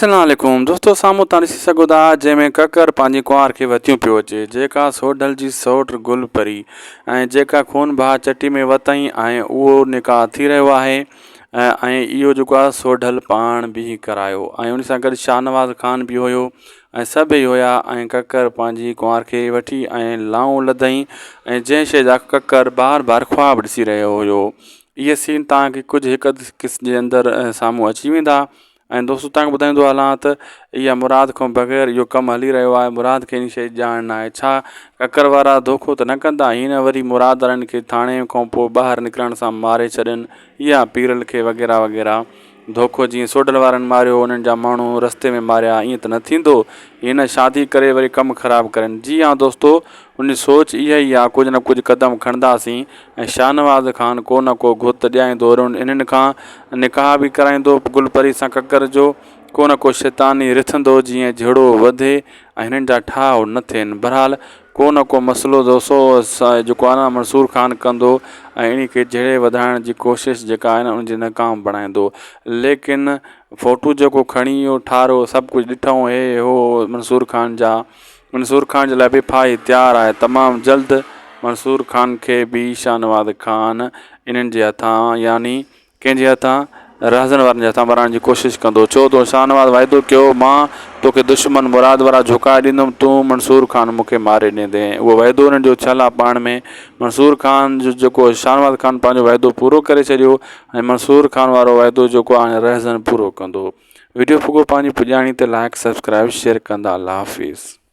अस्सलामुअलैकुम दोस्तों, साम्हूं तव्हां ॾिसी सघो था जंहिंमें ककर पंहिंजी कुंवार खे वतियूं पियो अचे, जेका सोढल जी सौट गुल परी ऐं जेका खून भाउ चटी में वतई ऐं उहो निकाह थी रहियो आहे। ऐं इहो जेको आहे सोढल पाण बि करायो ऐं उन सां गॾु शाहनवाज़ ख़ान बि हुयो ऐं सभई हुया। ऐं ककर पंहिंजी कुंवार खे वठी ऐं लाऊं लधई ऐं जंहिं शइ जा ककर बार बार ख्वाब ॾिसी रहियो हुयो। इहे सीन तव्हांखे कुझु हिकु किस जे अंदरि साम्हूं अची वेंदा। ऐं दोस्तों, तव्हांखे ॿुधाईंदो हलां त इहा मुराद खां बग़ैर इहो कमु हली रहियो आहे। मुराद खे इन शइ ॼाण न आहे, छा ककर वारा धोखो त न कंदा, हीअं न वरी मुराद वारनि खे थाणे खां पोइ ॿाहिरि निकिरण सां मारे छॾनि या पीरल खे वग़ैरह वग़ैरह धोखो। जीअं सोढल वारनि मारियो, उन्हनि जा माण्हू रस्ते में मारिया, ईअं त न थींदो। हिन शादी करे वरी कमु ख़राबु करनि। जी हाँ दोस्तों, उन सोच इहा ई आहे, कुझु न कुझु क़दम खणंदासीं ऐं शाहनवाज़ ख़ान को न को घुत ॾियाईंदो, इन्हनि खां निकाह बि कराईंदो गुलपरी सां ककर जो, को न को शैतानी रिथंदो जीअं झेड़ो वधे ऐं हिननि जा ठाव न थियनि। बहरहाल को न को मसइलो दोस्तों जेको आहे न मंसूर ख़ान कंदो ऐं इन खे जहिड़े वधाइण जी कोशिशि जेका आहे न उनजी नाकाम बणाईंदो। लेकिन फ़ोटू जेको खणी इहो ठारो, सभु कुझु ॾिठऊं हे हो मंसूर ख़ान जे लाइ बि फाई तयारु आहे। तमामु जल्द मंसूर ख़ान खे बि शाहनवाज़ ख़ान इन्हनि जे हथां यानी कंहिंजे हथां, रहज़न वारनि जे हथां मराइण जी कोशिशि कंदो। छो त शाहनवाज़ वाइदो कयो, मां तोखे दुश्मन मुराद वारा झुकाए ॾींदुमि, तूं मंसूर ख़ान मूंखे मारे ॾींदे। उहो वाइदो उन्हनि जो थियलु आहे पाण में। मंसूर ख़ान जो जेको शाहनवाज़ ख़ान पंहिंजो वाइदो पूरो करे छॾियो ऐं मंसूर ख़ान वारो वाइदो जेको आहे रहज़न पूरो कंदो। वीडियो फुको पंहिंजी पुॼाणी ते लाइक सब्सक्राइब शेयर कंदा। अल्लाह हाफ़िज़।